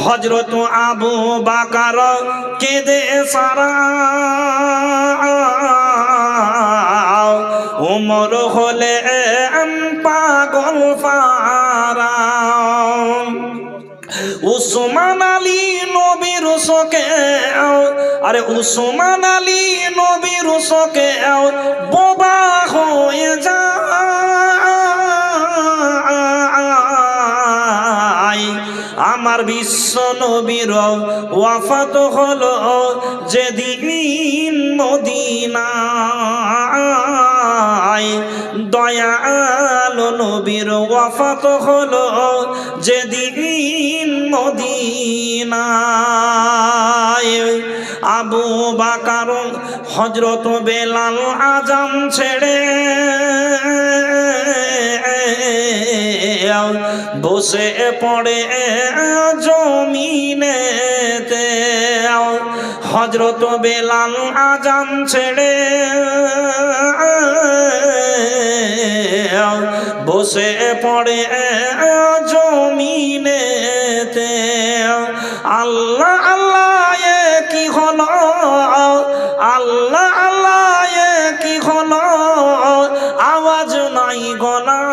হযরত আবু বকর কেঁদে সারা, ওমর হলে পাগল ফারা। উসমান আলী নবীর শোকে, আরে উসমান আলী নবীর শোকে বোবা হয়ে যায়। আমার বিশ্ব নবীর ওয়াফাত হলো যেদিন মদিনায়, দয়াল নবীর ওয়াফাত হলো যেদিন মদিনায়। আবু বকর হযরত বেলাল আযান ছেড়ে বসে পড়ে জমিনেতে। হযরত বেলাল আযান ছেড়ে বসে পড়ে জমিনেতে। আল্লাহ আল্লাহ এ কি হলো, আল্লাহ আল্লাহ এ কি হলো, আওয়াজ নাই গলায়।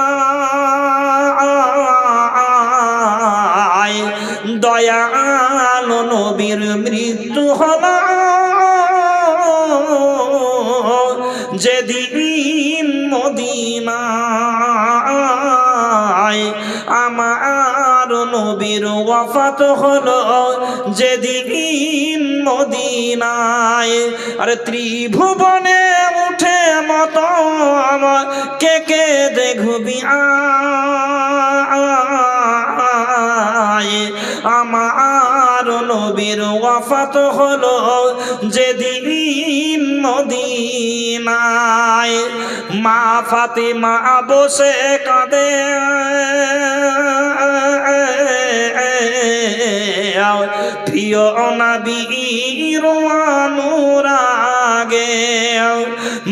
দয়াল নবীর মৃত্যু হলো যেদিন মদিনায়। আমার নবীর ওয়াফাত হলো যেদিন মদিনায়। আরে ত্রিভুবনে উঠে মত কে কে দেখবি আমার নবীর ওয়াফাত হলো যেদিন মদিনায়। মা ফাতিমা বসে কাঁদে, প্রিয় নবীর অনুরাগে।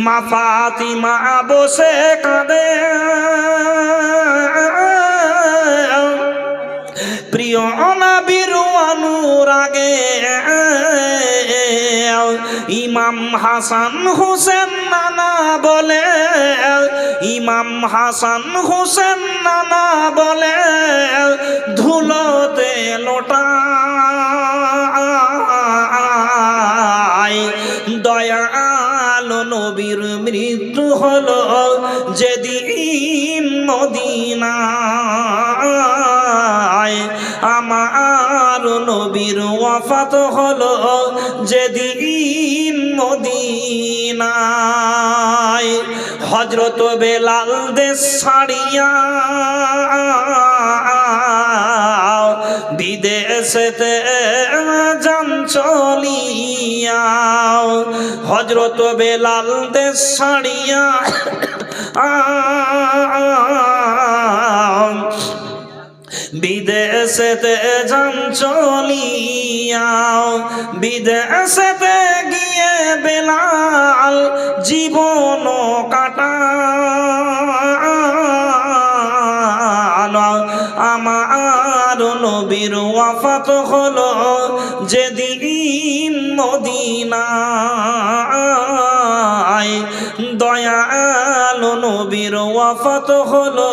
মা ফাতিমা বসে কাঁদে, প্রিয় নবীর অনুরাগে। ইমাম হাসান হুসেন নানা বলে, ইমাম হাসান হুসেন নানা বলে ধুলোতে লোটায়। দয়াল নবীর মৃত্যু হলো যেদিন মদিনায়। আমার নবীর ওয়াফাত হলো যেদিন মদিনায়। হযরত বেলাল দেশ ছাড়িয়া বিদেশেতে যান চলিয়া। হযরত বেলাল দেশ ছাড়িয়া বিদেশেতে যান চলিয়া। বিদেশেতে গিয়ে বেলাল জীবন কাটালো। আমার নবীর ওয়াফাত হলো যেদিন মদিনায়। দয়াল নবীর ওয়াফাত হলো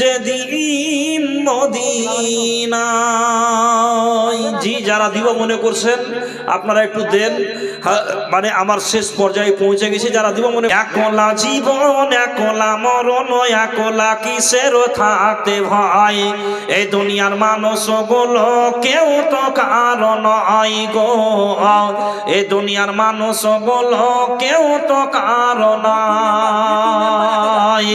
যেদিন মদিনায়। জি, যারা দিব মনে করছেন আপনারা একটু দেন, মানে আমার শেষ পর্যায়ে পৌঁছে গেছি। যারা দিব মনে, একলা জীবন একলা মরণ, একলা কিসের থাকতে ভয়। এই দুনিয়ার মানুষ গুলো কেউ তো কারো নয় গো, এই দুনিয়ার মানুষ গুলো কেউ তো কারো নয়।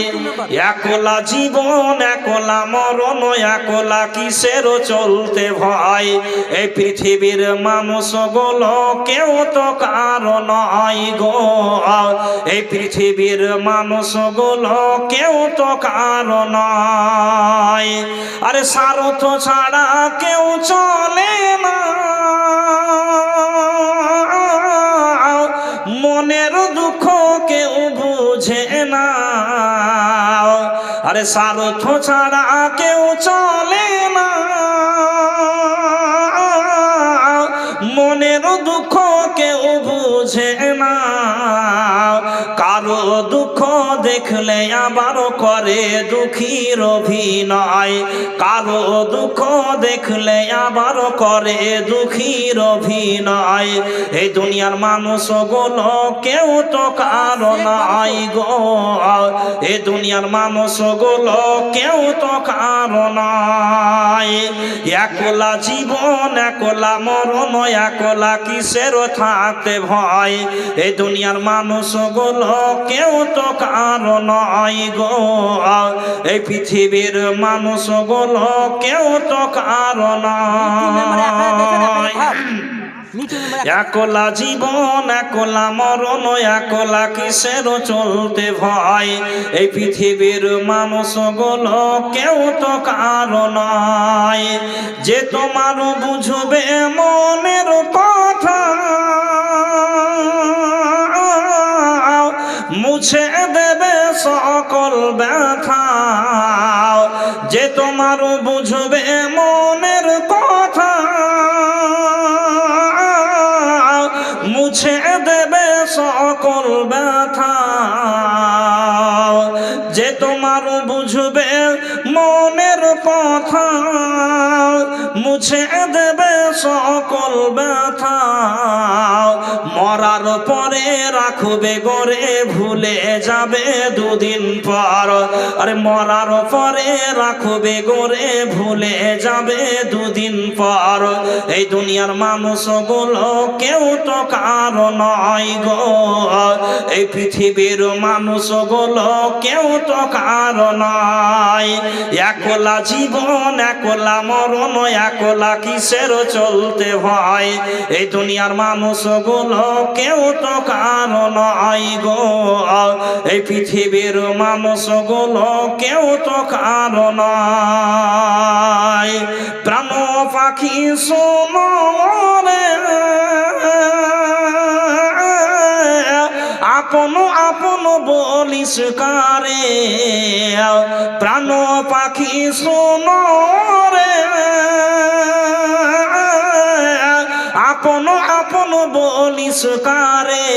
একলা জীবন একলা মরণ, একলা কিসের চলতে ভয়। এই পৃথিবীর মানুষ গুলো কেউ তো কারো নয় গো, এই পৃথিবীর মানুষ গুলো কেউ তো কারো নয়। আরে স্বার্থ ছাড়া কেউ চলে না, মনের দুঃখ কেউ বুঝে না। আরে স্বার্থ ছাড়া কেউ চলে না, বুঝে না, কারো দুঃখ দেখলে আবার করে দুঃখীর অভিনয়, কারো দুঃখ দেখলে আবার করে দুঃখীর অভিনয়। এই দুনিয়ার মানুষগুলো কেউ তো কারো নাই গো, এই দুনিয়ার মানুষগুলো কেউ তো কারো নাই। একলা জীবন একলা মরণ, একলা কিসের থাকতে ভয়। এই দুনিয়ার মানুষগুলো কেউ তো কারো নাই গো, এই পৃথিবীর মানুষগুলো কেউ তো কারো নাই। একলা জীবন একলা মরণ, একলা কিসের চলতে ভয়। এই পৃথিবীর মানুষগুলো কেউ তো কারো নাই। যে তোমার বুঝবে মনের কথা, মুছে দেবে সকল ব্যথা। যে তোমার বুঝবে মনের কথা, মুছে দেবে সকল ব্যথা। যে তোমার বুঝবে মনের কথা, মুছে দেবে সকল ব্যথা। মরার পরে রাখবে গরে, ভুলে যাবে দুদিন পর। আরে মরার পরে রাখবে গরে, ভুলে যাবে দুদিন পর। এই দুনিয়ার মানুষগুলো কেউ তো কারো নয় গো, এই পৃথিবীর মানুষগুলো কেউ তো কারো নয়। একলা জীবন একলা মরণ, একলা কিসের চলতে ভয়। এই দুনিয়ার মানুষগুলো কেউ তো কারো নয় গো, এই পৃথিবীর মানুষগুলো কেউ তো কারো নয়। প্রাণ পাখি শোনো রে, আপন আপন বলিস কারে। প্রাণ পাখি শোনো রে, আপন আপন বলিস কারে।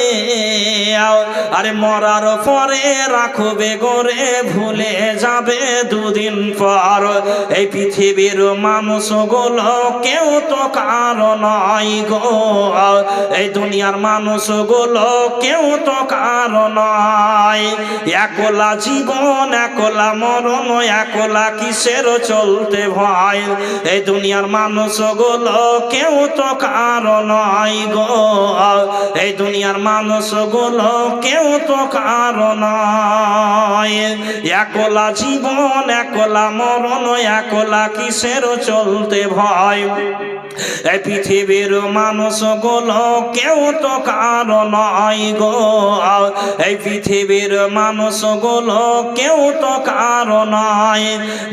আরে মরার পরে রাখবে গরে, ভুলে যাবে দুদিন পর। এই পৃথিবীর মানুষগুলো কেউ তো কারো নয় গো, এই দুনিয়ার মানুষগুলো কেউ তো কারো নয়। একলা জীবন একলা মরণ, একলা কিসের চলতে ভয়। এই দুনিয়ার মানুষগুলো কেউ তো কারো নয় গো, এই দুনিয়ার মানুষগুলো কেউ তো কারো নয়। একলা জীবন একলা মরণ, একলা কিসের চলতে ভয়। এই পৃথিবীর মানুষগুলো কেউ তো কারো নয় গো, এই পৃথিবীর মানুষগুলো কেউ তো কারো নয়।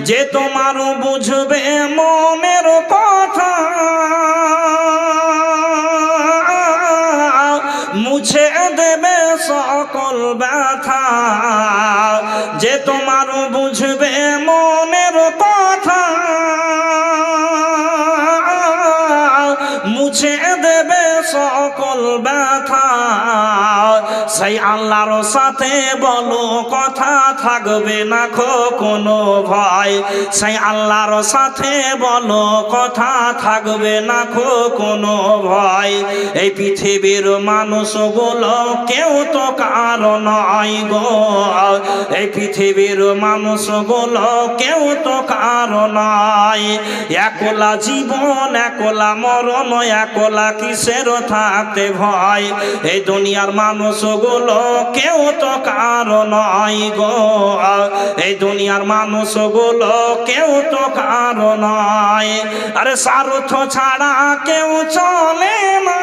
যে তোমার বুঝবে মনের কথা, মুছে দেবে সকল ব্যথা। যে তোমার বুঝবে মনের কথা, মুছে দেবে সকল ব্যথা। সেই আল্লাহর সাথে বলো কথা, থাকবে না কোনো ভয়। সেই আল্লাহর সাথে বলো কথা, থাকবে না কোনো ভয়। এই পৃথিবীর মানুষগুলো কেউ তো কারো নয় গো, এই পৃথিবীর মানুষগুলো কেউ তো কারো নয়। একলা জীবন একলা মরণ, একলা কিসের থাকতে ভয়। এই দুনিয়ার মানুষগুলো কেউ তো কারো নয় গো, এই দুনিয়ার মানুষগুলো কেউ তো কারো নয়। আরে স্বার্থ ছাড়া কেউ চলে না,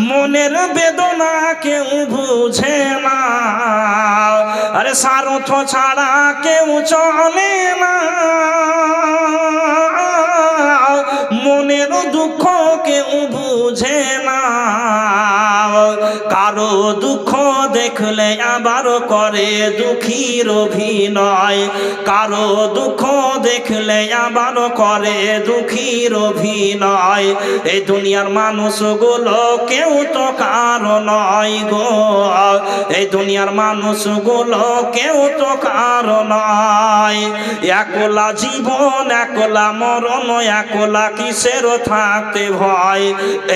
মনের বেদনা কেউ বুঝে না। আরে স্বার্থ ছাড়া কেউ চলে না, মনের দুঃখ কেউ বুঝে না। কারো দুঃখ দেখলে আবার করে দুঃখীর অভিনয়, কারো দুঃখ দেখলে আবার করে দুঃখীর অভিনয়। এই দুনিয়ার মানুষগুলো কেউ তো কারো নয় গো, এই দুনিয়ার মানুষগুলো কেউ তো কারো নয়। একলা জীবন একলা মরণ, একলা কিসের থাকতে ভয়,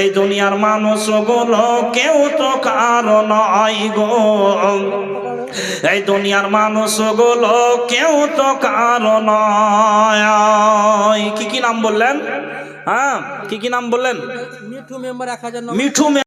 এই দুনিয়ার মানুষগুলো কেউ তো কারো নয় গো, এই দুনিয়ার মানুষগুলো কেউ তো কারো নয়। কি কি নাম বললেন? হ্যাঁ, কি কি নাম বললেন? মিঠু মেম্বার 1000 মিঠু।